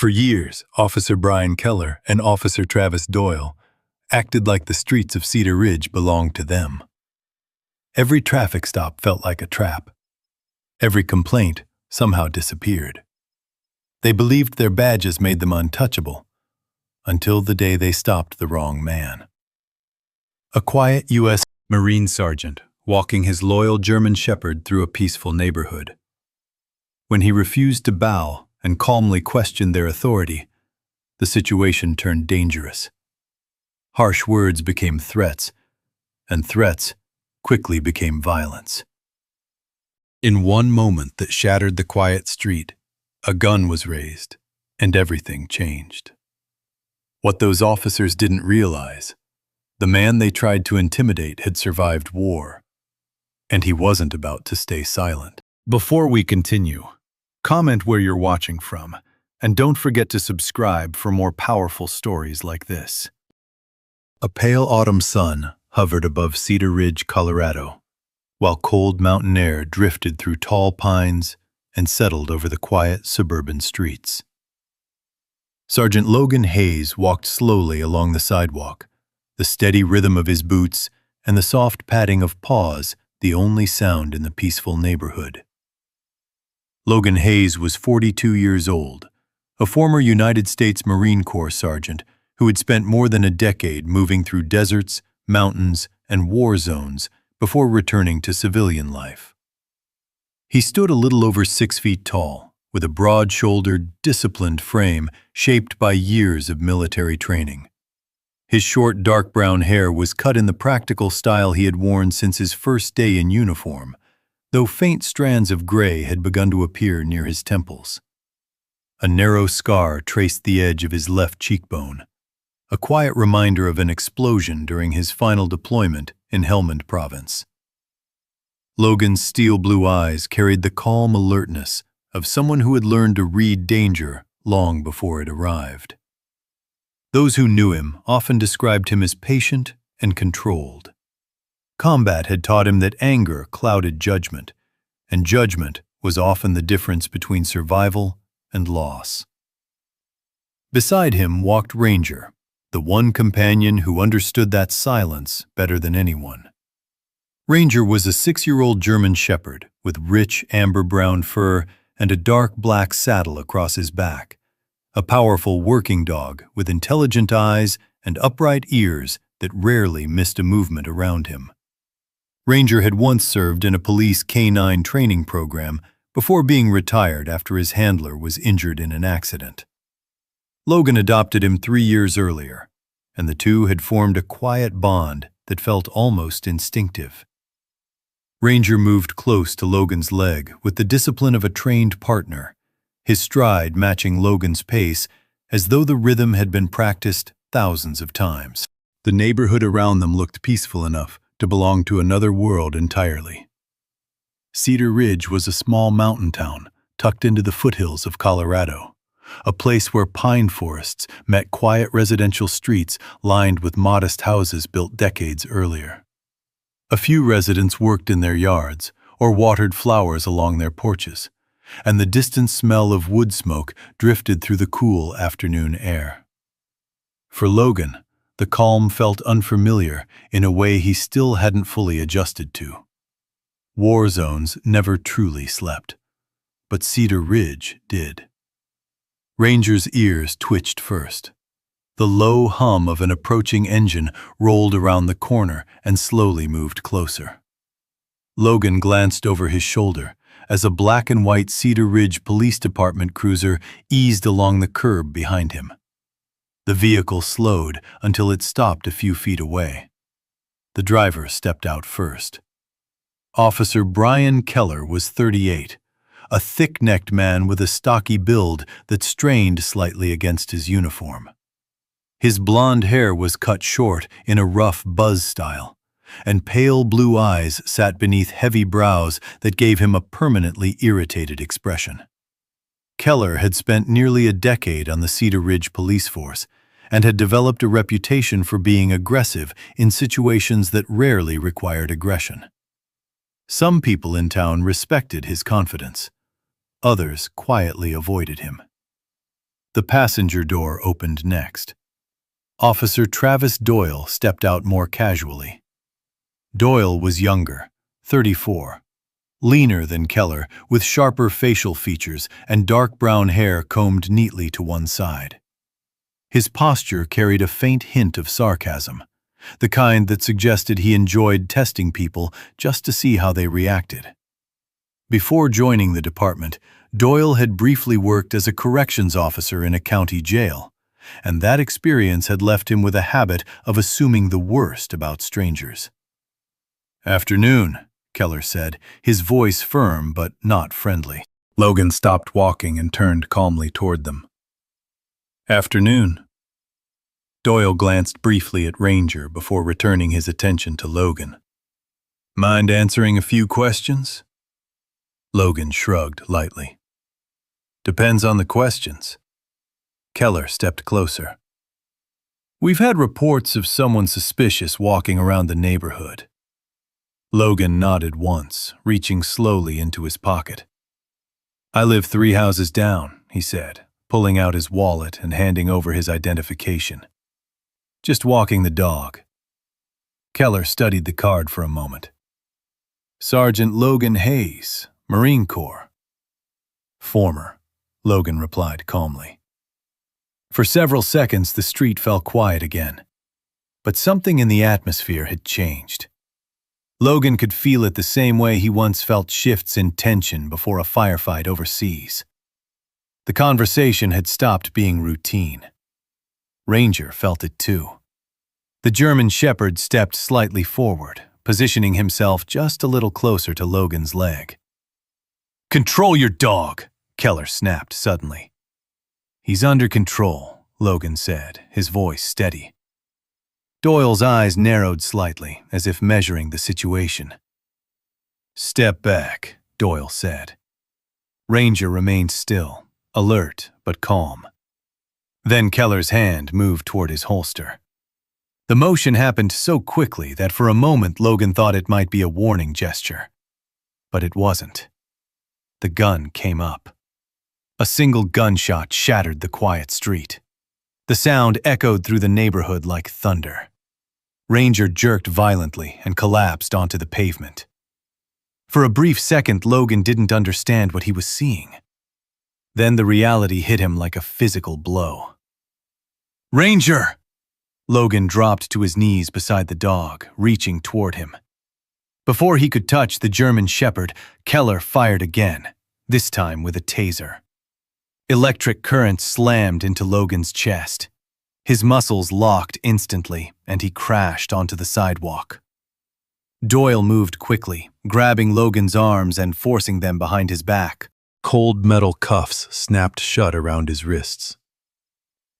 For years, Officer Brian Keller and Officer Travis Doyle acted like the streets of Cedar Ridge belonged to them. Every traffic stop felt like a trap. Every complaint somehow disappeared. They believed their badges made them untouchable, until the day they stopped the wrong man. A quiet U.S. Marine sergeant walking his loyal German shepherd through a peaceful neighborhood. When he refused to bow and calmly questioned their authority, the situation turned dangerous. Harsh words became threats, and threats quickly became violence. In one moment that shattered the quiet street, a gun was raised, and everything changed. What those officers didn't realize, the man they tried to intimidate had survived war, and he wasn't about to stay silent. Before we continue, comment where you're watching from, and don't forget to subscribe for more powerful stories like this. A pale autumn sun hovered above Cedar Ridge, Colorado, while cold mountain air drifted through tall pines and settled over the quiet suburban streets. Sergeant Logan Hayes walked slowly along the sidewalk, the steady rhythm of his boots and the soft padding of paws the only sound in the peaceful neighborhood. Logan Hayes was 42 years old, a former United States Marine Corps sergeant who had spent more than a decade moving through deserts, mountains, and war zones before returning to civilian life. He stood a little over 6 feet tall, with a broad-shouldered, disciplined frame shaped by years of military training. His short, dark brown hair was cut in the practical style he had worn since his first day in uniform, though faint strands of gray had begun to appear near his temples. A narrow scar traced the edge of his left cheekbone, a quiet reminder of an explosion during his final deployment in Helmand Province. Logan's steel-blue eyes carried the calm alertness of someone who had learned to read danger long before it arrived. Those who knew him often described him as patient and controlled. Combat had taught him that anger clouded judgment, and judgment was often the difference between survival and loss. Beside him walked Ranger, the one companion who understood that silence better than anyone. Ranger was a 6-year-old German shepherd with rich amber-brown fur and a dark black saddle across his back, a powerful working dog with intelligent eyes and upright ears that rarely missed a movement around him. Ranger had once served in a police canine training program before being retired after his handler was injured in an accident. Logan adopted him 3 years earlier, and the two had formed a quiet bond that felt almost instinctive. Ranger moved close to Logan's leg with the discipline of a trained partner, his stride matching Logan's pace as though the rhythm had been practiced thousands of times. The neighborhood around them looked peaceful enough to belong to another world entirely. Cedar Ridge was a small mountain town tucked into the foothills of Colorado, a place where pine forests met quiet residential streets lined with modest houses built decades earlier. A few residents worked in their yards or watered flowers along their porches, and the distant smell of wood smoke drifted through the cool afternoon air. For Logan, the calm felt unfamiliar in a way he still hadn't fully adjusted to. War zones never truly slept, but Cedar Ridge did. Ranger's ears twitched first. The low hum of an approaching engine rolled around the corner and slowly moved closer. Logan glanced over his shoulder as a black and white Cedar Ridge Police Department cruiser eased along the curb behind him. The vehicle slowed until it stopped a few feet away. The driver stepped out first. Officer Brian Keller was 38, a thick-necked man with a stocky build that strained slightly against his uniform. His blonde hair was cut short in a rough buzz style, and pale blue eyes sat beneath heavy brows that gave him a permanently irritated expression. Keller had spent nearly a decade on the Cedar Ridge police force and had developed a reputation for being aggressive in situations that rarely required aggression. Some people in town respected his confidence. Others quietly avoided him. The passenger door opened next. Officer Travis Doyle stepped out more casually. Doyle was younger, 34, leaner than Keller, with sharper facial features and dark brown hair combed neatly to one side. His posture carried a faint hint of sarcasm, the kind that suggested he enjoyed testing people just to see how they reacted. Before joining the department, Doyle had briefly worked as a corrections officer in a county jail, and that experience had left him with a habit of assuming the worst about strangers. "Afternoon," Keller said, his voice firm but not friendly. Logan stopped walking and turned calmly toward them. "Afternoon." Doyle glanced briefly at Ranger before returning his attention to Logan. "Mind answering a few questions?" Logan shrugged lightly. "Depends on the questions." Keller stepped closer. "We've had reports of someone suspicious walking around the neighborhood." Logan nodded once, reaching slowly into his pocket. "I live 3 houses down," he said, pulling out his wallet and handing over his identification. "Just walking the dog." Keller studied the card for a moment. "Sergeant Logan Hayes, Marine Corps." "Former," Logan replied calmly. For several seconds the street fell quiet again, but something in the atmosphere had changed. Logan could feel it the same way he once felt shifts in tension before a firefight overseas. The conversation had stopped being routine. Ranger felt it too. The German Shepherd stepped slightly forward, positioning himself just a little closer to Logan's leg. "Control your dog," Keller snapped suddenly. "He's under control," Logan said, his voice steady. Doyle's eyes narrowed slightly, as if measuring the situation. "Step back," Doyle said. Ranger remained still, alert but calm. Then Keller's hand moved toward his holster. The motion happened so quickly that for a moment Logan thought it might be a warning gesture. But it wasn't. The gun came up. A single gunshot shattered the quiet street. The sound echoed through the neighborhood like thunder. Ranger jerked violently and collapsed onto the pavement. For a brief second, Logan didn't understand what he was seeing. Then the reality hit him like a physical blow. "Ranger!" Logan dropped to his knees beside the dog, reaching toward him. Before he could touch the German Shepherd, Keller fired again, this time with a taser. Electric current slammed into Logan's chest. His muscles locked instantly, and he crashed onto the sidewalk. Doyle moved quickly, grabbing Logan's arms and forcing them behind his back. Cold metal cuffs snapped shut around his wrists.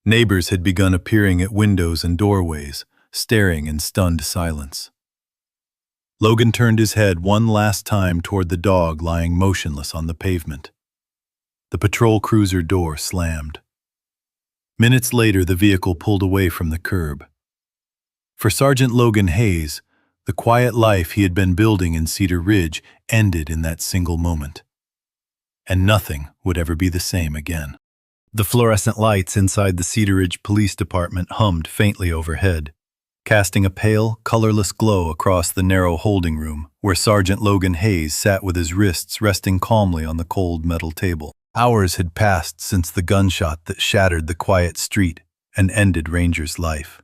Neighbors had begun appearing at windows and doorways, staring in stunned silence. Logan turned his head one last time toward the dog lying motionless on the pavement. The patrol cruiser door slammed. Minutes later, the vehicle pulled away from the curb. For Sergeant Logan Hayes, the quiet life he had been building in Cedar Ridge ended in that single moment. And nothing would ever be the same again. The fluorescent lights inside the Cedar Ridge Police Department hummed faintly overhead, casting a pale, colorless glow across the narrow holding room where Sergeant Logan Hayes sat with his wrists resting calmly on the cold metal table. Hours had passed since the gunshot that shattered the quiet street and ended Ranger's life.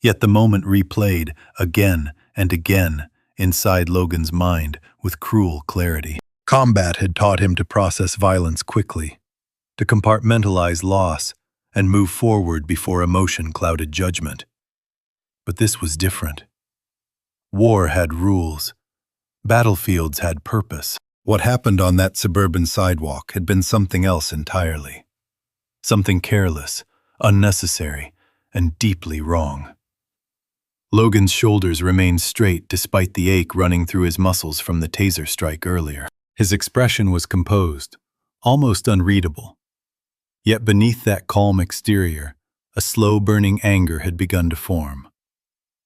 Yet the moment replayed again and again inside Logan's mind with cruel clarity. Combat had taught him to process violence quickly, to compartmentalize loss and move forward before emotion clouded judgment. But this was different. War had rules. Battlefields had purpose. What happened on that suburban sidewalk had been something else entirely. Something careless, unnecessary, and deeply wrong. Logan's shoulders remained straight despite the ache running through his muscles from the taser strike earlier. His expression was composed, almost unreadable. Yet beneath that calm exterior, a slow-burning anger had begun to form.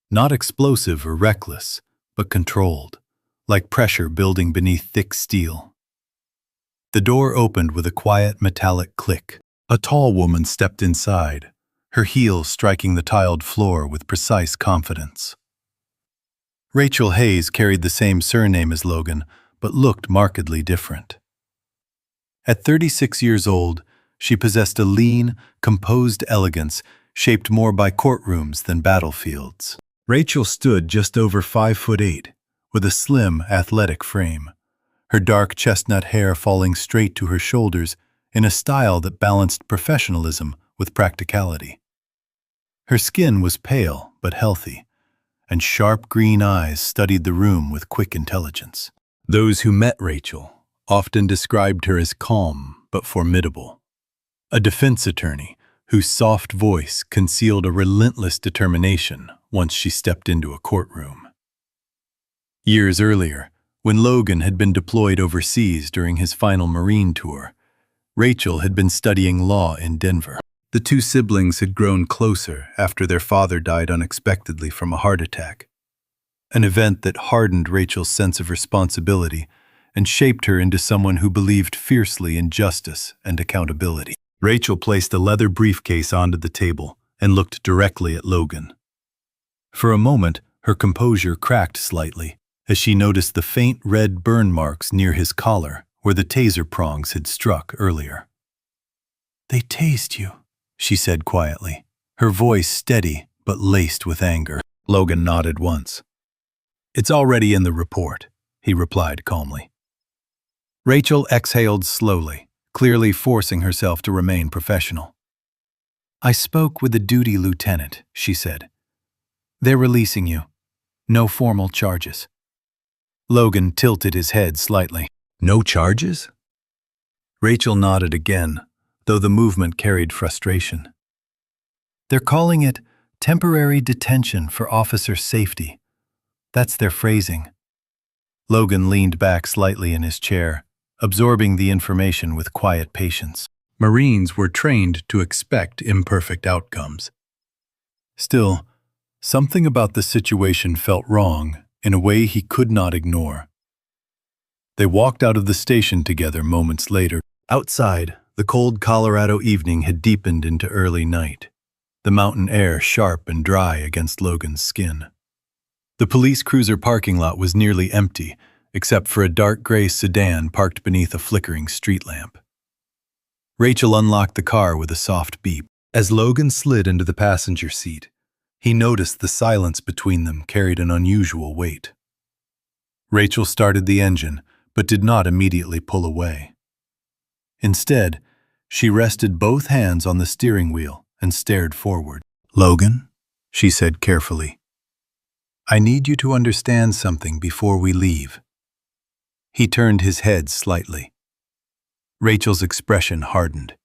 Not explosive or reckless, but controlled, like pressure building beneath thick steel. The door opened with a quiet metallic click. A tall woman stepped inside, her heels striking the tiled floor with precise confidence. Rachel Hayes carried the same surname as Logan, but looked markedly different. At 36 years old, she possessed a lean, composed elegance shaped more by courtrooms than battlefields. Rachel stood just over 5'8", with a slim, athletic frame, her dark chestnut hair falling straight to her shoulders in a style that balanced professionalism with practicality. Her skin was pale but healthy, and sharp green eyes studied the room with quick intelligence. Those who met Rachel often described her as calm but formidable, a defense attorney whose soft voice concealed a relentless determination once she stepped into a courtroom. Years earlier, when Logan had been deployed overseas during his final Marine tour, Rachel had been studying law in Denver. The two siblings had grown closer after their father died unexpectedly from a heart attack, an event that hardened Rachel's sense of responsibility and shaped her into someone who believed fiercely in justice and accountability. Rachel placed a leather briefcase onto the table and looked directly at Logan. For a moment, her composure cracked slightly as she noticed the faint red burn marks near his collar where the taser prongs had struck earlier. "They tased you," she said quietly, her voice steady but laced with anger. Logan nodded once. "It's already in the report," he replied calmly. Rachel exhaled slowly, clearly forcing herself to remain professional. "I spoke with the duty lieutenant," she said. "They're releasing you. No formal charges." Logan tilted his head slightly. "No charges?" Rachel nodded again, though the movement carried frustration. "They're calling it temporary detention for officer safety. That's their phrasing." Logan leaned back slightly in his chair, absorbing the information with quiet patience. Marines were trained to expect imperfect outcomes. Still, something about the situation felt wrong in a way he could not ignore. They walked out of the station together moments later. Outside, the cold Colorado evening had deepened into early night, the mountain air sharp and dry against Logan's skin. The police cruiser parking lot was nearly empty, except for a dark gray sedan parked beneath a flickering street lamp. Rachel unlocked the car with a soft beep. As Logan slid into the passenger seat, he noticed the silence between them carried an unusual weight. Rachel started the engine, but did not immediately pull away. Instead, she rested both hands on the steering wheel and stared forward. "Logan," she said carefully, "I need you to understand something before we leave." He turned his head slightly. Rachel's expression hardened.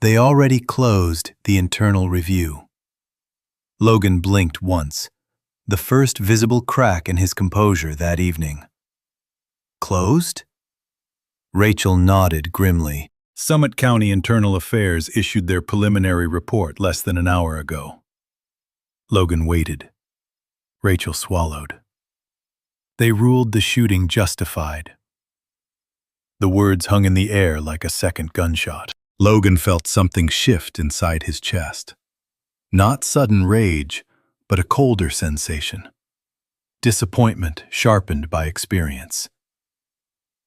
"They already closed the internal review." Logan blinked once, the first visible crack in his composure that evening. "Closed?" Rachel nodded grimly. "Summit County Internal Affairs issued their preliminary report less than an hour ago." Logan waited. Rachel swallowed. "They ruled the shooting justified." The words hung in the air like a second gunshot. Logan felt something shift inside his chest. Not sudden rage, but a colder sensation. Disappointment sharpened by experience.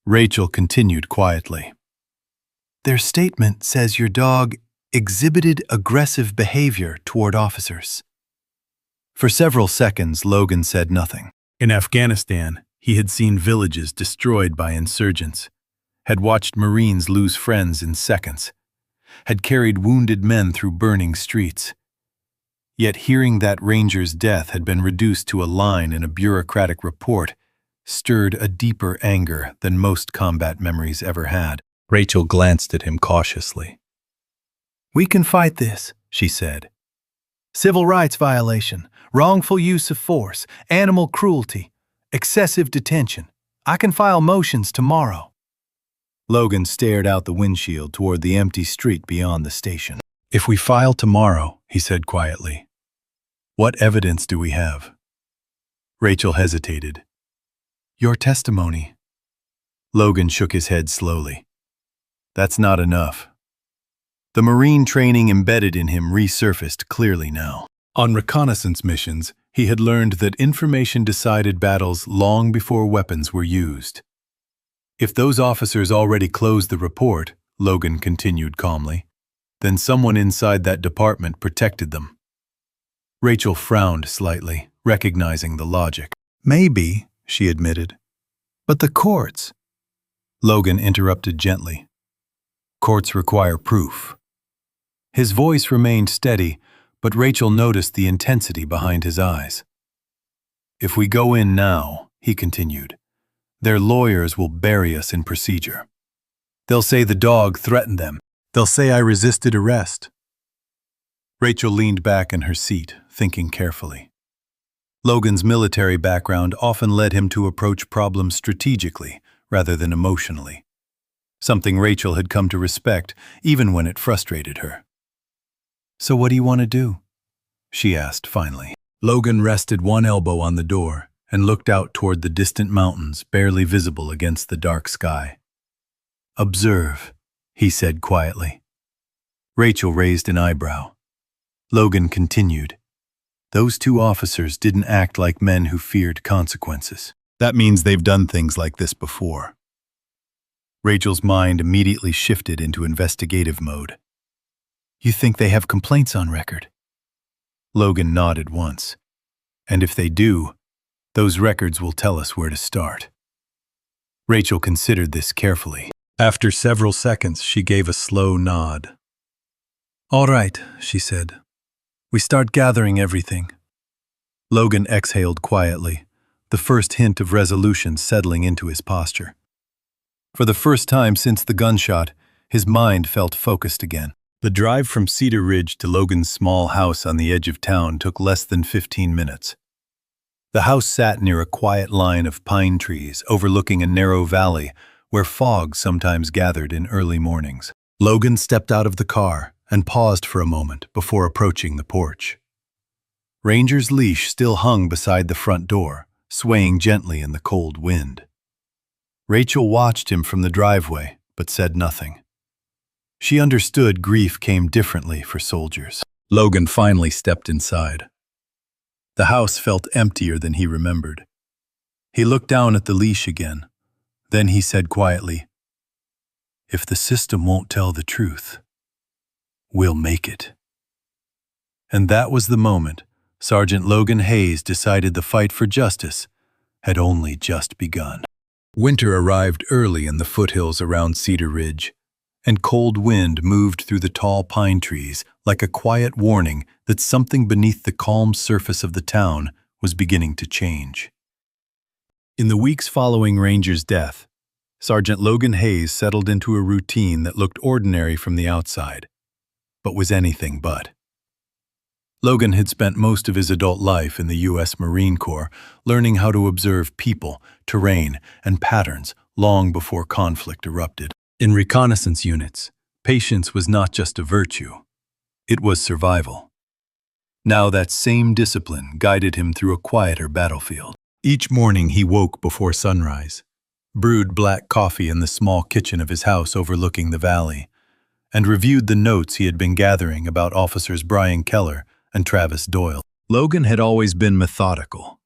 Rachel continued quietly. "Their statement says your dog exhibited aggressive behavior toward officers." For several seconds, Logan said nothing. In Afghanistan, he had seen villages destroyed by insurgents, had watched Marines lose friends in seconds, had carried wounded men through burning streets. Yet hearing that ranger's death had been reduced to a line in a bureaucratic report stirred a deeper anger than most combat memories ever had. Rachel glanced at him cautiously. "We can fight this," she said. "Civil rights violation, wrongful use of force, animal cruelty, excessive detention. I can file motions tomorrow." Logan stared out the windshield toward the empty street beyond the station. "If we file tomorrow," he said quietly, "what evidence do we have?" Rachel hesitated. "Your testimony." Logan shook his head slowly. "That's not enough." The Marine training embedded in him resurfaced clearly now. On reconnaissance missions, he had learned that information decided battles long before weapons were used. If those officers already closed the report, Logan continued calmly, then someone inside that department protected them. Rachel frowned slightly, recognizing the logic. Maybe, she admitted. But the courts. Logan interrupted gently. Courts require proof. His voice remained steady, but Rachel noticed the intensity behind his eyes. If we go in now, he continued, their lawyers will bury us in procedure. They'll say the dog threatened them. They'll say I resisted arrest. Rachel leaned back in her seat, thinking carefully. Logan's military background often led him to approach problems strategically rather than emotionally, something Rachel had come to respect even when it frustrated her. So what do you want to do? She asked finally. Logan rested one elbow on the door and looked out toward the distant mountains barely visible against the dark sky. Observe, he said quietly. Rachel raised an eyebrow. Logan continued. Those two officers didn't act like men who feared consequences. That means they've done things like this before. Rachel's mind immediately shifted into investigative mode. You think they have complaints on record? Logan nodded once. And if they do, those records will tell us where to start. Rachel considered this carefully. After several seconds, she gave a slow nod. All right, she said. We start gathering everything. Logan exhaled quietly, the first hint of resolution settling into his posture. For the first time since the gunshot, his mind felt focused again. The drive from Cedar Ridge to Logan's small house on the edge of town took less than 15 minutes. The house sat near a quiet line of pine trees overlooking a narrow valley where fog sometimes gathered in early mornings. Logan stepped out of the car and paused for a moment before approaching the porch. Ranger's leash still hung beside the front door, swaying gently in the cold wind. Rachel watched him from the driveway, but said nothing. She understood grief came differently for soldiers. Logan finally stepped inside. The house felt emptier than he remembered. He looked down at the leash again. Then he said quietly, "If the system won't tell the truth, we'll make it." And that was the moment Sergeant Logan Hayes decided the fight for justice had only just begun. Winter arrived early in the foothills around Cedar Ridge, and cold wind moved through the tall pine trees like a quiet warning that something beneath the calm surface of the town was beginning to change. In the weeks following Ranger's death, Sergeant Logan Hayes settled into a routine that looked ordinary from the outside, but was anything but. Logan had spent most of his adult life in the U.S. Marine Corps, learning how to observe people, terrain, and patterns long before conflict erupted. In reconnaissance units, patience was not just a virtue, it was survival. Now that same discipline guided him through a quieter battlefield. Each morning he woke before sunrise, brewed black coffee in the small kitchen of his house overlooking the valley, and reviewed the notes he had been gathering about Officers Brian Keller and Travis Doyle. Logan had always been methodical,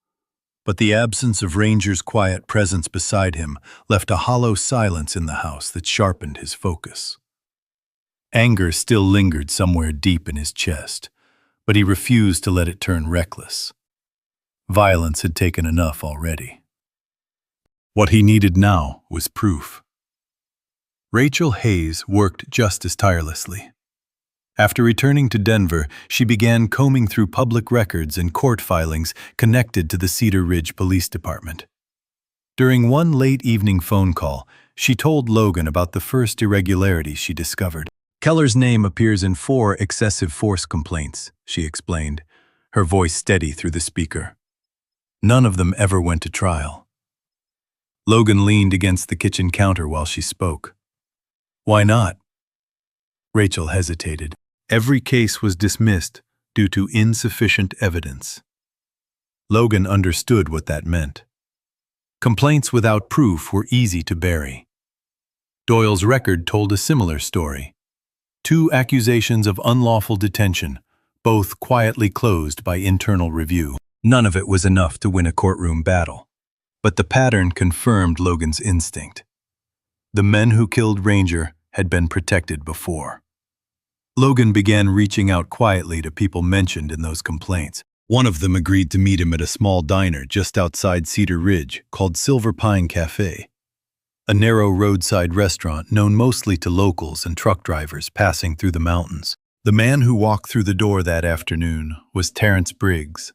but the absence of Ranger's quiet presence beside him left a hollow silence in the house that sharpened his focus. Anger still lingered somewhere deep in his chest, but he refused to let it turn reckless. Violence had taken enough already. What he needed now was proof. Rachel Hayes worked just as tirelessly. After returning to Denver, she began combing through public records and court filings connected to the Cedar Ridge Police Department. During one late evening phone call, she told Logan about the first irregularity she discovered. Keller's name appears in 4 excessive force complaints, she explained, her voice steady through the speaker. None of them ever went to trial. Logan leaned against the kitchen counter while she spoke. Why not? Rachel hesitated. Every case was dismissed due to insufficient evidence. Logan understood what that meant. Complaints without proof were easy to bury. Doyle's record told a similar story. 2 accusations of unlawful detention, both quietly closed by internal review. None of it was enough to win a courtroom battle. But the pattern confirmed Logan's instinct. The men who killed Ranger had been protected before. Logan began reaching out quietly to people mentioned in those complaints. One of them agreed to meet him at a small diner just outside Cedar Ridge called Silver Pine Cafe, a narrow roadside restaurant known mostly to locals and truck drivers passing through the mountains. The man who walked through the door that afternoon was Terrence Briggs,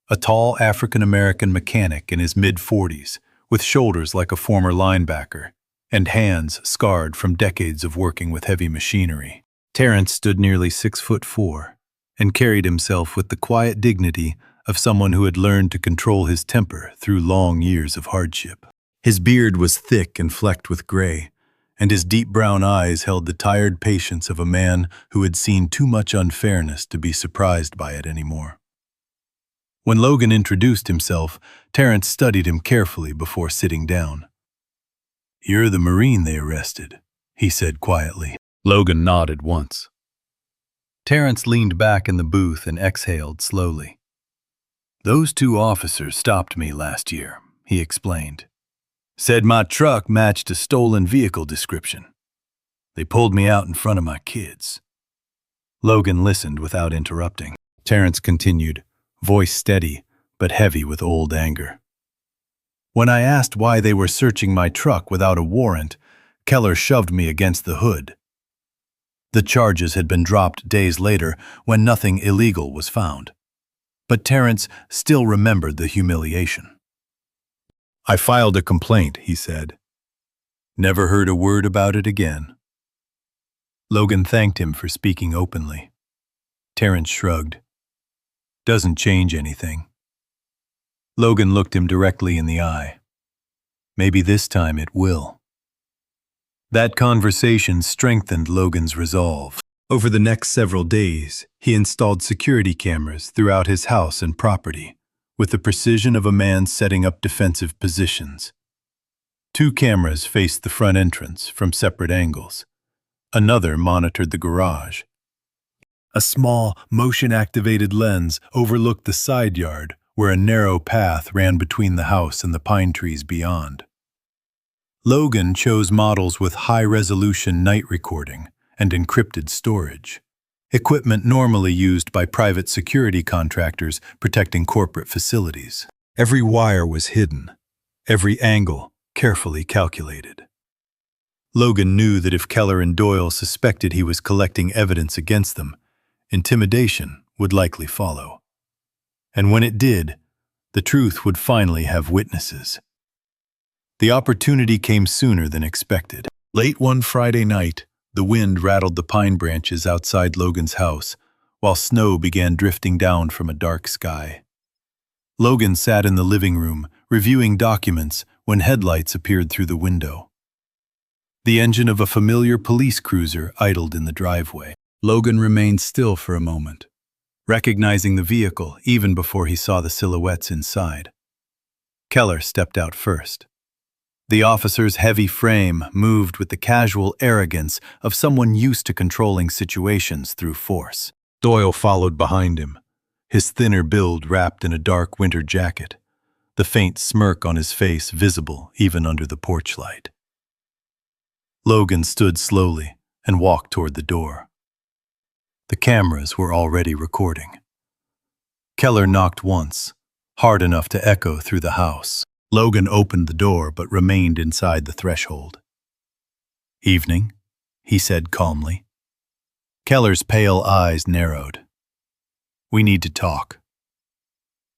a tall African-American mechanic in his mid-40s, with shoulders like a former linebacker and hands scarred from decades of working with heavy machinery. Terrence stood nearly 6'4" and carried himself with the quiet dignity of someone who had learned to control his temper through long years of hardship. His beard was thick and flecked with gray, and his deep brown eyes held the tired patience of a man who had seen too much unfairness to be surprised by it anymore. When Logan introduced himself, Terrence studied him carefully before sitting down. "You're the Marine they arrested," he said quietly. Logan nodded once. Terrence leaned back in the booth and exhaled slowly. "Those 2 officers stopped me last year," he explained. "Said my truck matched a stolen vehicle description. They pulled me out in front of my kids." Logan listened without interrupting. Terrence continued, voice steady but heavy with old anger. "When I asked why they were searching my truck without a warrant, Keller shoved me against the hood. The charges had been dropped days later when nothing illegal was found. But Terrence still remembered the humiliation. "I filed a complaint," he said. "Never heard a word about it again." Logan thanked him for speaking openly. Terrence shrugged. "Doesn't change anything." Logan looked him directly in the eye. "Maybe this time it will." That conversation strengthened Logan's resolve. Over the next several days, he installed security cameras throughout his house and property, with the precision of a man setting up defensive positions. 2 cameras faced the front entrance from separate angles. Another monitored the garage. A small, motion-activated lens overlooked the side yard, where a narrow path ran between the house and the pine trees beyond. Logan chose models with high-resolution night recording and encrypted storage, equipment normally used by private security contractors protecting corporate facilities. Every wire was hidden, every angle carefully calculated. Logan knew that if Keller and Doyle suspected he was collecting evidence against them, intimidation would likely follow. And when it did, the truth would finally have witnesses. The opportunity came sooner than expected. Late one Friday night, the wind rattled the pine branches outside Logan's house, while snow began drifting down from a dark sky. Logan sat in the living room, reviewing documents, when headlights appeared through the window. The engine of a familiar police cruiser idled in the driveway. Logan remained still for a moment, recognizing the vehicle even before he saw the silhouettes inside. Keller stepped out first. The officer's heavy frame moved with the casual arrogance of someone used to controlling situations through force. Doyle followed behind him, his thinner build wrapped in a dark winter jacket, the faint smirk on his face visible even under the porch light. Logan stood slowly and walked toward the door. The cameras were already recording. Keller knocked once, hard enough to echo through the house. Logan opened the door but remained inside the threshold. "Evening," he said calmly. Keller's pale eyes narrowed. "We need to talk."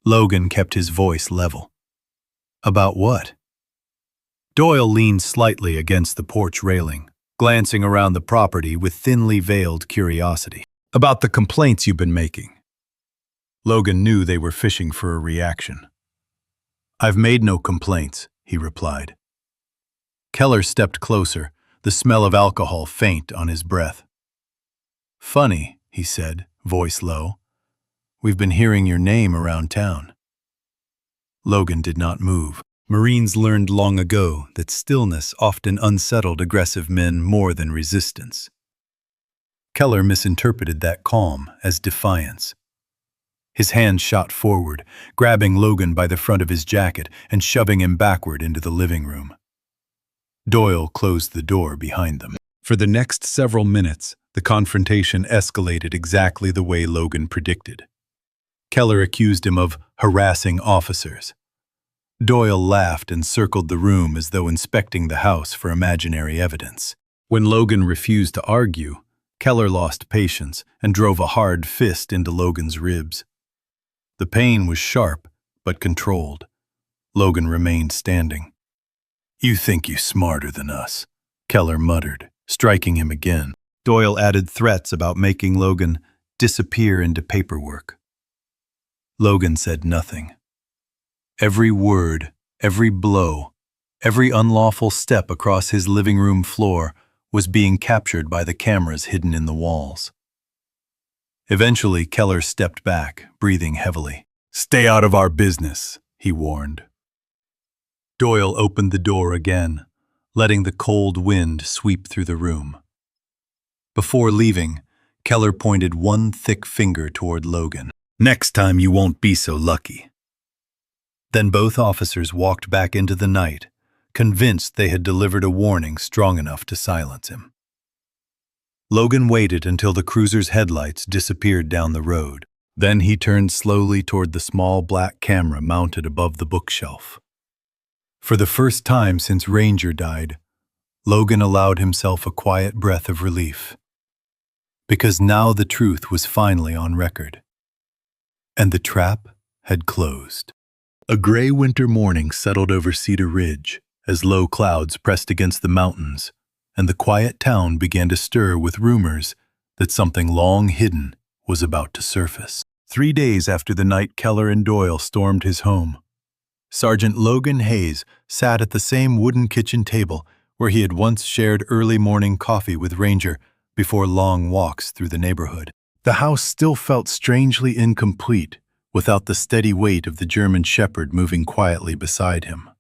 Logan kept his voice level. "About what?" Doyle leaned slightly against the porch railing, glancing around the property with thinly veiled curiosity. "About the complaints you've been making." Logan knew they were fishing for a reaction. "I've made no complaints," he replied. Keller stepped closer, the smell of alcohol faint on his breath. "Funny," he said, voice low. "We've been hearing your name around town." Logan did not move. Marines learned long ago that stillness often unsettled aggressive men more than resistance. Keller misinterpreted that calm as defiance. His hand shot forward, grabbing Logan by the front of his jacket and shoving him backward into the living room. Doyle closed the door behind them. For the next several minutes, the confrontation escalated exactly the way Logan predicted. Keller accused him of harassing officers. Doyle laughed and circled the room as though inspecting the house for imaginary evidence. When Logan refused to argue, Keller lost patience and drove a hard fist into Logan's ribs. The pain was sharp, but controlled. Logan remained standing. "You think you're smarter than us," Keller muttered, striking him again. Doyle added threats about making Logan disappear into paperwork. Logan said nothing. Every word, every blow, every unlawful step across his living room floor was being captured by the cameras hidden in the walls. Eventually, Keller stepped back, breathing heavily. "Stay out of our business," he warned. Doyle opened the door again, letting the cold wind sweep through the room. Before leaving, Keller pointed one thick finger toward Logan. "Next time you won't be so lucky." Then both officers walked back into the night, convinced they had delivered a warning strong enough to silence him. Logan waited until the cruiser's headlights disappeared down the road. Then he turned slowly toward the small black camera mounted above the bookshelf. For the first time since Ranger died, Logan allowed himself a quiet breath of relief. Because now the truth was finally on record. And the trap had closed. A gray winter morning settled over Cedar Ridge as low clouds pressed against the mountains, and the quiet town began to stir with rumors that something long hidden was about to surface. 3 days after the night Keller and Doyle stormed his home, Sergeant Logan Hayes sat at the same wooden kitchen table where he had once shared early morning coffee with Ranger before long walks through the neighborhood. The house still felt strangely incomplete without the steady weight of the German Shepherd moving quietly beside him.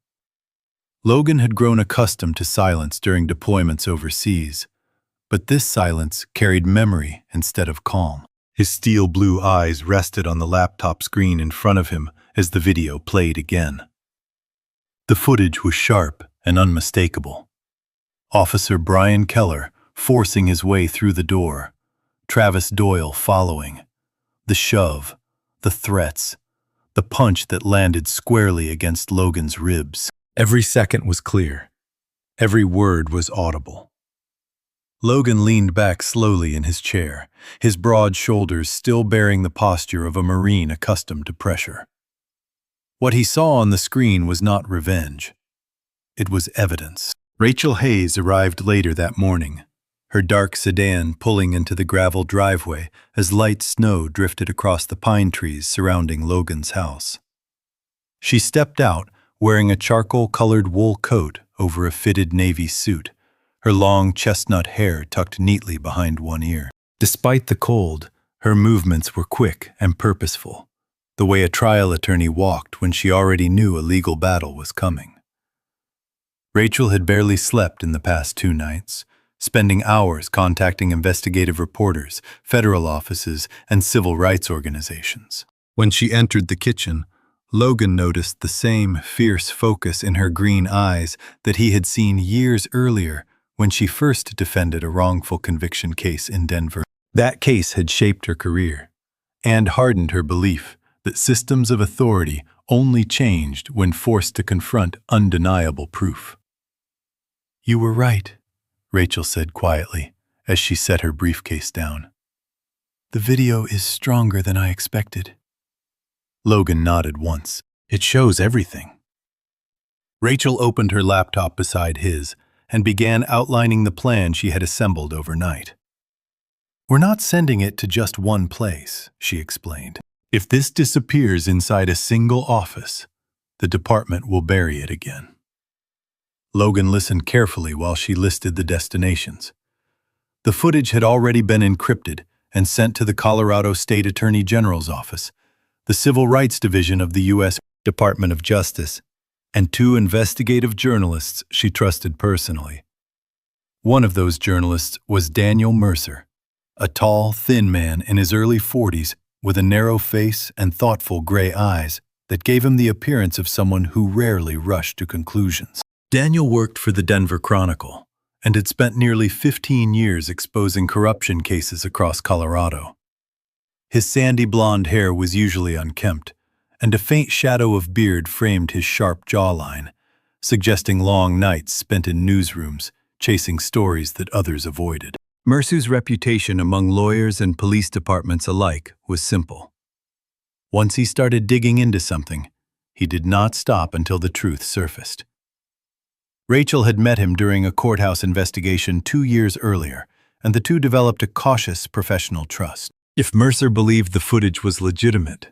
Logan had grown accustomed to silence during deployments overseas, but this silence carried memory instead of calm. His steel blue eyes rested on the laptop screen in front of him as the video played again. The footage was sharp and unmistakable. Officer Brian Keller forcing his way through the door, Travis Doyle following. The shove, the threats, the punch that landed squarely against Logan's ribs. Every second was clear. Every word was audible. Logan leaned back slowly in his chair, his broad shoulders still bearing the posture of a Marine accustomed to pressure. What he saw on the screen was not revenge. It was evidence. Rachel Hayes arrived later that morning, her dark sedan pulling into the gravel driveway as light snow drifted across the pine trees surrounding Logan's house. She stepped out wearing a charcoal-colored wool coat over a fitted navy suit, her long chestnut hair tucked neatly behind one ear. Despite the cold, her movements were quick and purposeful, the way a trial attorney walked when she already knew a legal battle was coming. Rachel had barely slept in the past 2 nights, spending hours contacting investigative reporters, federal offices, and civil rights organizations. When she entered the kitchen, Logan noticed the same fierce focus in her green eyes that he had seen years earlier when she first defended a wrongful conviction case in Denver. That case had shaped her career and hardened her belief that systems of authority only changed when forced to confront undeniable proof. "You were right," Rachel said quietly as she set her briefcase down. "The video is stronger than I expected." Logan nodded once. "It shows everything." Rachel opened her laptop beside his and began outlining the plan she had assembled overnight. "We're not sending it to just one place," she explained. "If this disappears inside a single office, the department will bury it again." Logan listened carefully while she listed the destinations. The footage had already been encrypted and sent to the Colorado State Attorney General's office, the Civil Rights Division of the U.S. Department of Justice, and 2 investigative journalists she trusted personally. One of those journalists was Daniel Mercer, a tall, thin man in his early 40s with a narrow face and thoughtful gray eyes that gave him the appearance of someone who rarely rushed to conclusions. Daniel worked for the Denver Chronicle and had spent nearly 15 years exposing corruption cases across Colorado. His sandy blonde hair was usually unkempt, and a faint shadow of beard framed his sharp jawline, suggesting long nights spent in newsrooms chasing stories that others avoided. Mercer's reputation among lawyers and police departments alike was simple. Once he started digging into something, he did not stop until the truth surfaced. Rachel had met him during a courthouse investigation 2 years earlier, and the two developed a cautious professional trust. If Mercer believed the footage was legitimate,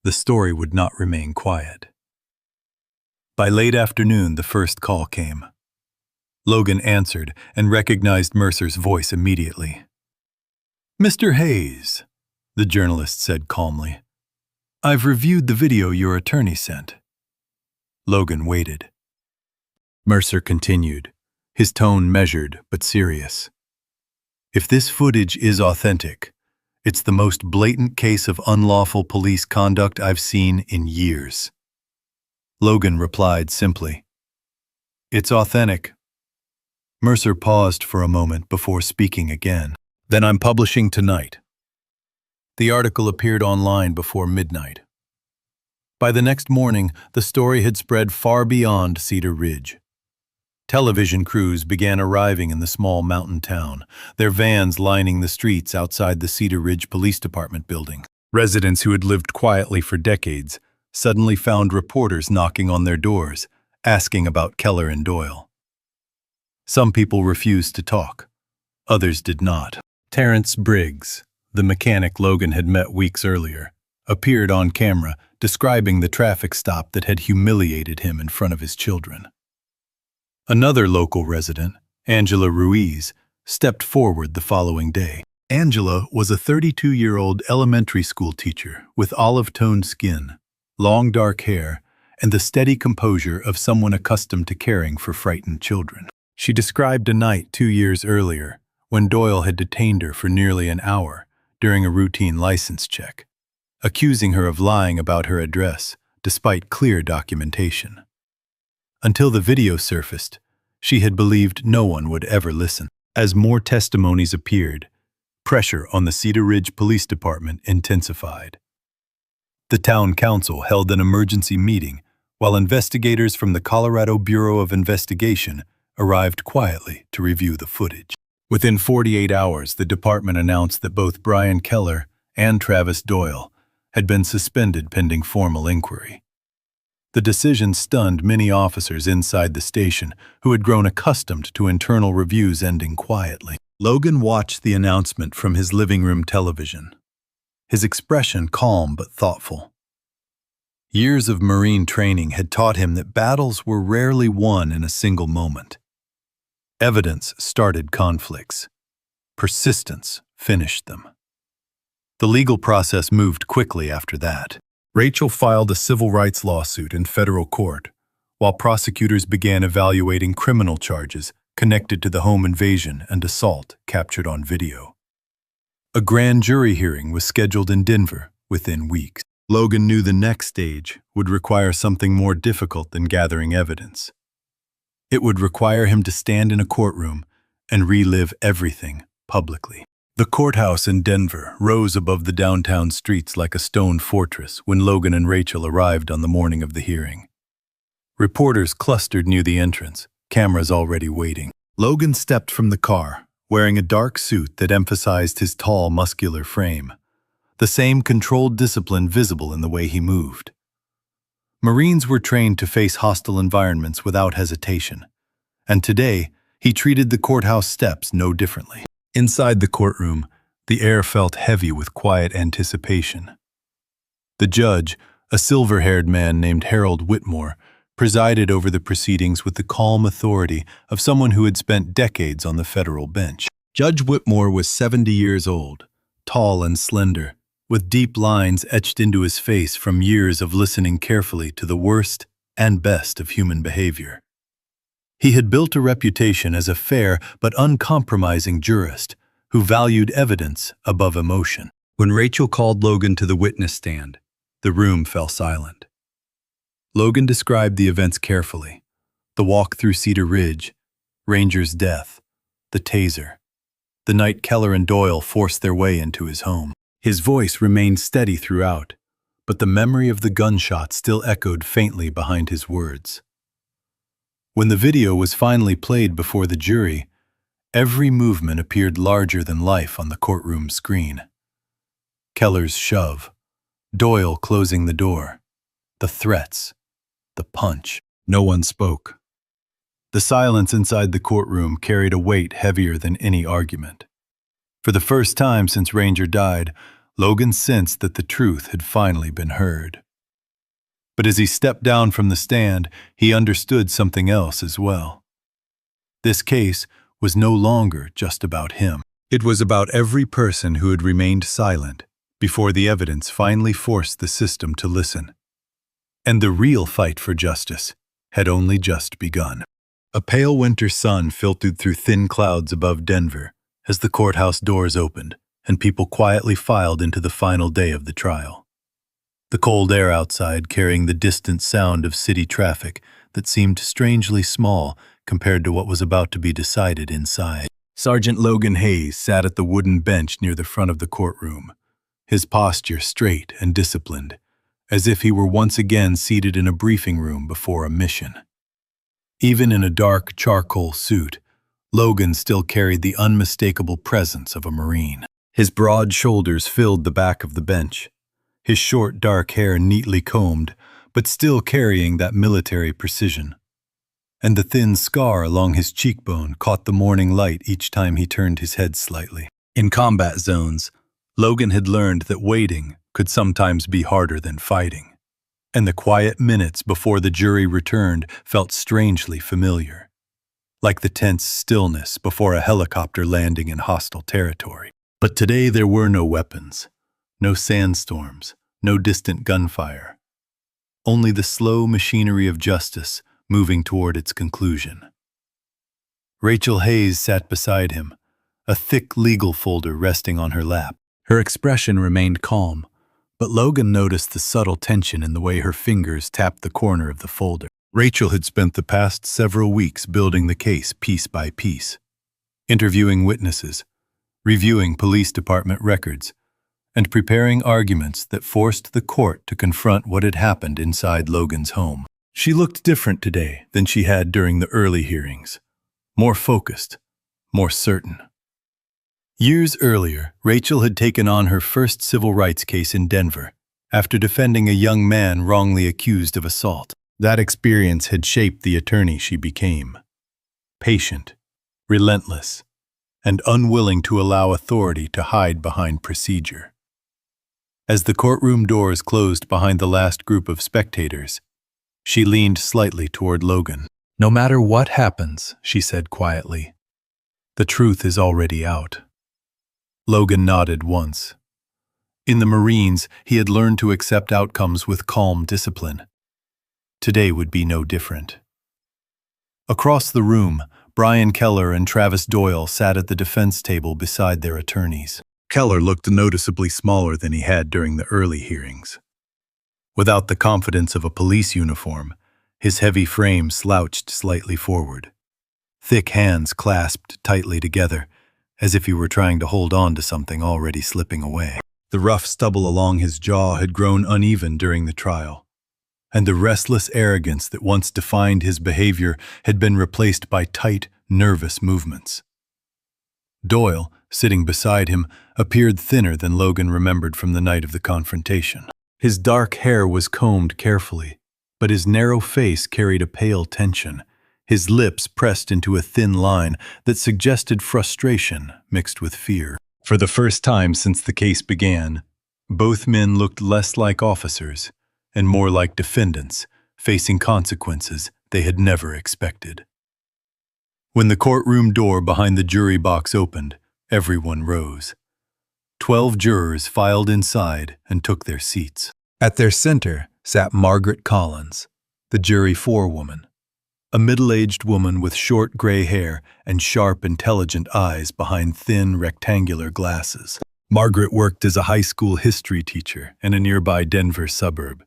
the story would not remain quiet. By late afternoon, the first call came. Logan answered and recognized Mercer's voice immediately. "Mr. Hayes," the journalist said calmly, "I've reviewed the video your attorney sent." Logan waited. Mercer continued, his tone measured but serious. "If this footage is authentic, it's the most blatant case of unlawful police conduct I've seen in years." Logan replied simply, "It's authentic." Mercer paused for a moment before speaking again. "Then I'm publishing tonight." The article appeared online before midnight. By the next morning, the story had spread far beyond Cedar Ridge. Television crews began arriving in the small mountain town, their vans lining the streets outside the Cedar Ridge Police Department building. Residents who had lived quietly for decades suddenly found reporters knocking on their doors, asking about Keller and Doyle. Some people refused to talk. Others did not. Terrence Briggs, the mechanic Logan had met weeks earlier, appeared on camera describing the traffic stop that had humiliated him in front of his children. Another local resident, Angela Ruiz, stepped forward the following day. Angela was a 32-year-old elementary school teacher with olive-toned skin, long dark hair, and the steady composure of someone accustomed to caring for frightened children. She described a night 2 years earlier when Doyle had detained her for nearly an hour during a routine license check, accusing her of lying about her address despite clear documentation. Until the video surfaced, she had believed no one would ever listen. As more testimonies appeared, pressure on the Cedar Ridge Police Department intensified. The town council held an emergency meeting while investigators from the Colorado Bureau of Investigation arrived quietly to review the footage. Within 48 hours, the department announced that both Brian Keller and Travis Doyle had been suspended pending formal inquiry. The decision stunned many officers inside the station who had grown accustomed to internal reviews ending quietly. Logan watched the announcement from his living room television, his expression calm but thoughtful. Years of Marine training had taught him that battles were rarely won in a single moment. Evidence started conflicts. Persistence finished them. The legal process moved quickly after that. Rachel filed a civil rights lawsuit in federal court, while prosecutors began evaluating criminal charges connected to the home invasion and assault captured on video. A grand jury hearing was scheduled in Denver within weeks. Logan knew the next stage would require something more difficult than gathering evidence. It would require him to stand in a courtroom and relive everything publicly. The courthouse in Denver rose above the downtown streets like a stone fortress when Logan and Rachel arrived on the morning of the hearing. Reporters clustered near the entrance, cameras already waiting. Logan stepped from the car, wearing a dark suit that emphasized his tall, muscular frame, the same controlled discipline visible in the way he moved. Marines were trained to face hostile environments without hesitation, and today he treated the courthouse steps no differently. Inside the courtroom, the air felt heavy with quiet anticipation. The judge, a silver-haired man named Harold Whitmore, presided over the proceedings with the calm authority of someone who had spent decades on the federal bench. Judge Whitmore was 70 years old, tall and slender, with deep lines etched into his face from years of listening carefully to the worst and best of human behavior. He had built a reputation as a fair but uncompromising jurist who valued evidence above emotion. When Rachel called Logan to the witness stand, the room fell silent. Logan described the events carefully: the walk through Cedar Ridge, Ranger's death, the taser, the night Keller and Doyle forced their way into his home. His voice remained steady throughout, but the memory of the gunshot still echoed faintly behind his words. When the video was finally played before the jury, every movement appeared larger than life on the courtroom screen. Keller's shove, Doyle closing the door, the threats, the punch. No one spoke. The silence inside the courtroom carried a weight heavier than any argument. For the first time since Ranger died, Logan sensed that the truth had finally been heard. But as he stepped down from the stand, he understood something else as well. This case was no longer just about him. It was about every person who had remained silent before the evidence finally forced the system to listen. And the real fight for justice had only just begun. A pale winter sun filtered through thin clouds above Denver as the courthouse doors opened and people quietly filed into the final day of the trial. The cold air outside carrying the distant sound of city traffic that seemed strangely small compared to what was about to be decided inside. Sergeant Logan Hayes sat at the wooden bench near the front of the courtroom, his posture straight and disciplined, as if he were once again seated in a briefing room before a mission. Even in a dark charcoal suit, Logan still carried the unmistakable presence of a Marine. His broad shoulders filled the back of the bench, his short dark hair neatly combed, but still carrying that military precision. And the thin scar along his cheekbone caught the morning light each time he turned his head slightly. In combat zones, Logan had learned that waiting could sometimes be harder than fighting, and the quiet minutes before the jury returned felt strangely familiar, like the tense stillness before a helicopter landing in hostile territory. But today there were no weapons, no sandstorms, no distant gunfire, only the slow machinery of justice moving toward its conclusion. Rachel Hayes sat beside him, a thick legal folder resting on her lap. Her expression remained calm, but Logan noticed the subtle tension in the way her fingers tapped the corner of the folder. Rachel had spent the past several weeks building the case piece by piece, interviewing witnesses, reviewing police department records, and preparing arguments that forced the court to confront what had happened inside Logan's home. She looked different today than she had during the early hearings, more focused, more certain. Years earlier, Rachel had taken on her first civil rights case in Denver after defending a young man wrongly accused of assault. That experience had shaped the attorney she became. Patient, relentless, and unwilling to allow authority to hide behind procedure. As the courtroom doors closed behind the last group of spectators, she leaned slightly toward Logan. "No matter what happens," she said quietly, "the truth is already out." Logan nodded once. In the Marines, he had learned to accept outcomes with calm discipline. Today would be no different. Across the room, Brian Keller and Travis Doyle sat at the defense table beside their attorneys. Keller looked noticeably smaller than he had during the early hearings. Without the confidence of a police uniform, his heavy frame slouched slightly forward. Thick hands clasped tightly together, as if he were trying to hold on to something already slipping away. The rough stubble along his jaw had grown uneven during the trial, and the restless arrogance that once defined his behavior had been replaced by tight, nervous movements. Doyle, sitting beside him, appeared thinner than Logan remembered from the night of the confrontation. His dark hair was combed carefully, but his narrow face carried a pale tension, his lips pressed into a thin line that suggested frustration mixed with fear. For the first time since the case began, both men looked less like officers and more like defendants, facing consequences they had never expected. When the courtroom door behind the jury box opened, everyone rose. 12 jurors filed inside and took their seats. At their center sat Margaret Collins, the jury forewoman, a middle-aged woman with short gray hair and sharp, intelligent eyes behind thin, rectangular glasses. Margaret worked as a high school history teacher in a nearby Denver suburb,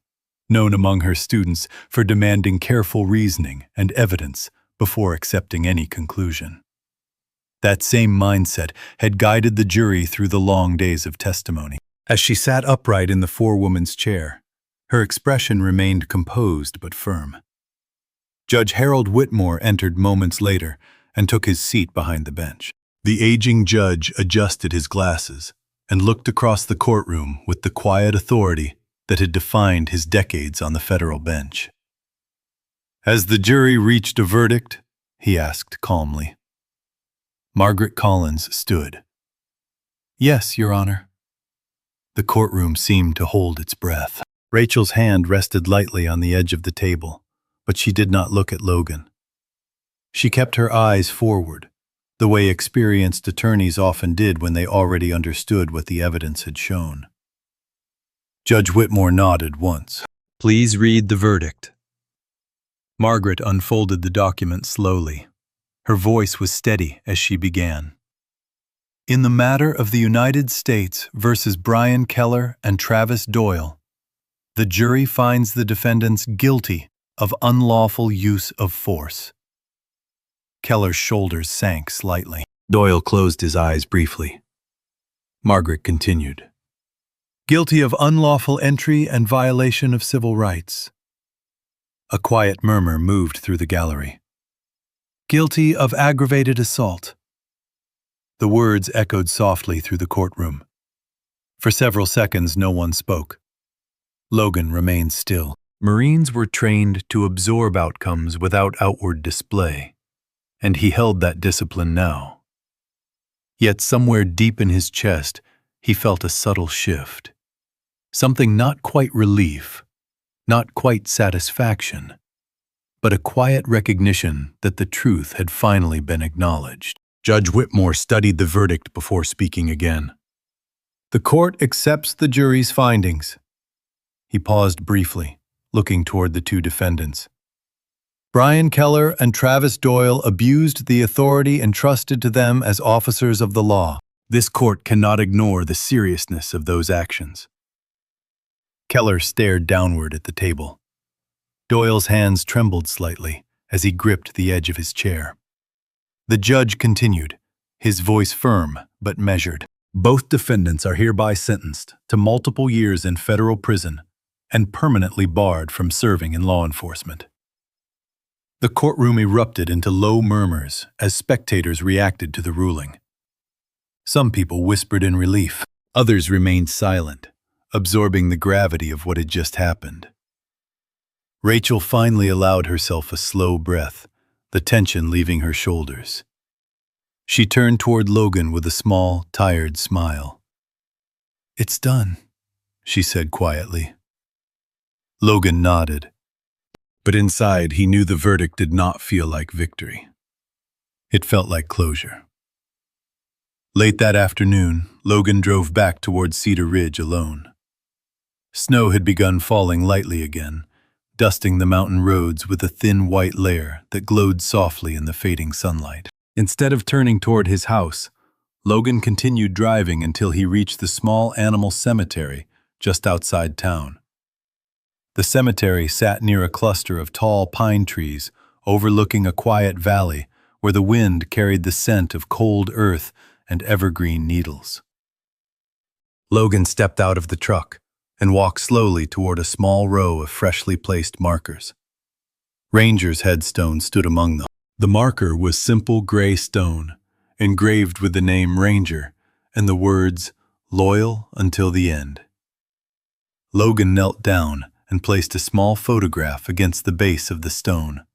known among her students for demanding careful reasoning and evidence before accepting any conclusion. That same mindset had guided the jury through the long days of testimony. As she sat upright in the forewoman's chair, her expression remained composed but firm. Judge Harold Whitmore entered moments later and took his seat behind the bench. The aging judge adjusted his glasses and looked across the courtroom with the quiet authority that had defined his decades on the federal bench. "Has the jury reached a verdict?" he asked calmly. Margaret Collins stood. "Yes, Your Honor." The courtroom seemed to hold its breath. Rachel's hand rested lightly on the edge of the table, but she did not look at Logan. She kept her eyes forward, the way experienced attorneys often did when they already understood what the evidence had shown. Judge Whitmore nodded once. "Please read the verdict." Margaret unfolded the document slowly. Her voice was steady as she began. "In the matter of the United States versus Brian Keller and Travis Doyle, the jury finds the defendants guilty of unlawful use of force." Keller's shoulders sank slightly. Doyle closed his eyes briefly. Margaret continued. "Guilty of unlawful entry and violation of civil rights." A quiet murmur moved through the gallery. "Guilty of aggravated assault." The words echoed softly through the courtroom. For several seconds, no one spoke. Logan remained still. Marines were trained to absorb outcomes without outward display, and he held that discipline now. Yet somewhere deep in his chest, he felt a subtle shift. Something not quite relief, not quite satisfaction, but a quiet recognition that the truth had finally been acknowledged. Judge Whitmore studied the verdict before speaking again. "The court accepts the jury's findings." He paused briefly, looking toward the two defendants. "Brian Keller and Travis Doyle abused the authority entrusted to them as officers of the law. This court cannot ignore the seriousness of those actions." Keller stared downward at the table. Doyle's hands trembled slightly as he gripped the edge of his chair. The judge continued, his voice firm but measured. "Both defendants are hereby sentenced to multiple years in federal prison and permanently barred from serving in law enforcement." The courtroom erupted into low murmurs as spectators reacted to the ruling. Some people whispered in relief. Others remained silent, absorbing the gravity of what had just happened. Rachel finally allowed herself a slow breath, the tension leaving her shoulders. She turned toward Logan with a small, tired smile. "It's done," she said quietly. Logan nodded, but inside he knew the verdict did not feel like victory. It felt like closure. Late that afternoon, Logan drove back toward Cedar Ridge alone. Snow had begun falling lightly again, dusting the mountain roads with a thin white layer that glowed softly in the fading sunlight. Instead of turning toward his house, Logan continued driving until he reached the small animal cemetery just outside town. The cemetery sat near a cluster of tall pine trees overlooking a quiet valley where the wind carried the scent of cold earth and evergreen needles. Logan stepped out of the truck and walked slowly toward a small row of freshly placed markers. Ranger's headstone stood among them. The marker was simple gray stone, engraved with the name Ranger and the words, "Loyal until the end." Logan knelt down and placed a small photograph against the base of the stone.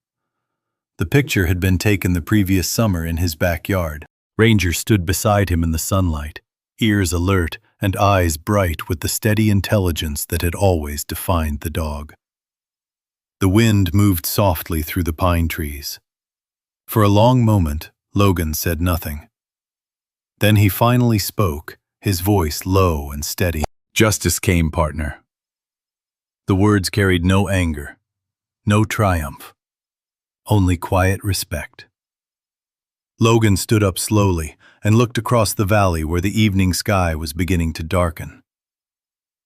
The picture had been taken the previous summer in his backyard. Ranger stood beside him in the sunlight, ears alert and eyes bright with the steady intelligence that had always defined the dog. The wind moved softly through the pine trees. For a long moment, Logan said nothing. Then he finally spoke, his voice low and steady. "Justice came, partner." The words carried no anger, no triumph, only quiet respect. Logan stood up slowly and looked across the valley where the evening sky was beginning to darken.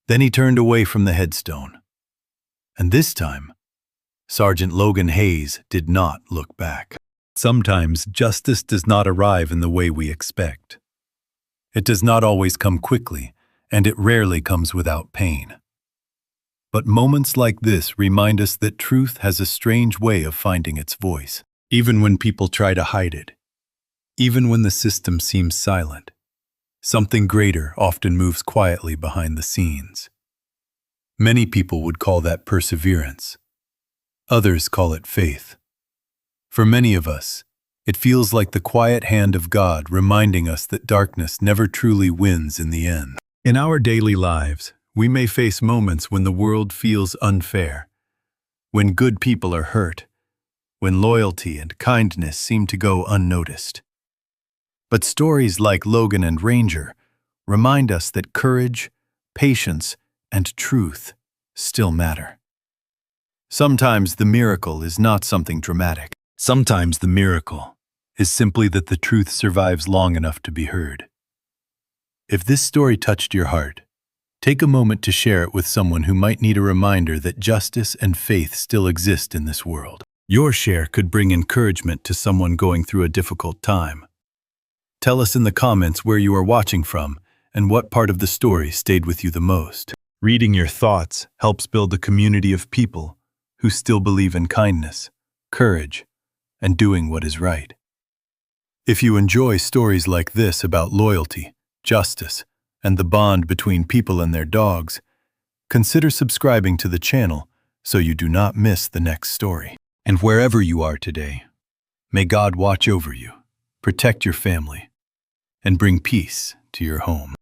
Then he turned away from the headstone. And this time, Sergeant Logan Hayes did not look back. Sometimes justice does not arrive in the way we expect. It does not always come quickly, and it rarely comes without pain. But moments like this remind us that truth has a strange way of finding its voice, even when people try to hide it. Even when the system seems silent, something greater often moves quietly behind the scenes. Many people would call that perseverance. Others call it faith. For many of us, it feels like the quiet hand of God reminding us that darkness never truly wins in the end. In our daily lives, we may face moments when the world feels unfair, when good people are hurt, when loyalty and kindness seem to go unnoticed. But stories like Logan and Ranger remind us that courage, patience, and truth still matter. Sometimes the miracle is not something dramatic. Sometimes the miracle is simply that the truth survives long enough to be heard. If this story touched your heart, take a moment to share it with someone who might need a reminder that justice and faith still exist in this world. Your share could bring encouragement to someone going through a difficult time. Tell us in the comments where you are watching from and what part of the story stayed with you the most. Reading your thoughts helps build a community of people who still believe in kindness, courage, and doing what is right. If you enjoy stories like this about loyalty, justice, and the bond between people and their dogs, consider subscribing to the channel so you do not miss the next story. And wherever you are today, may God watch over you, protect your family, and bring peace to your home.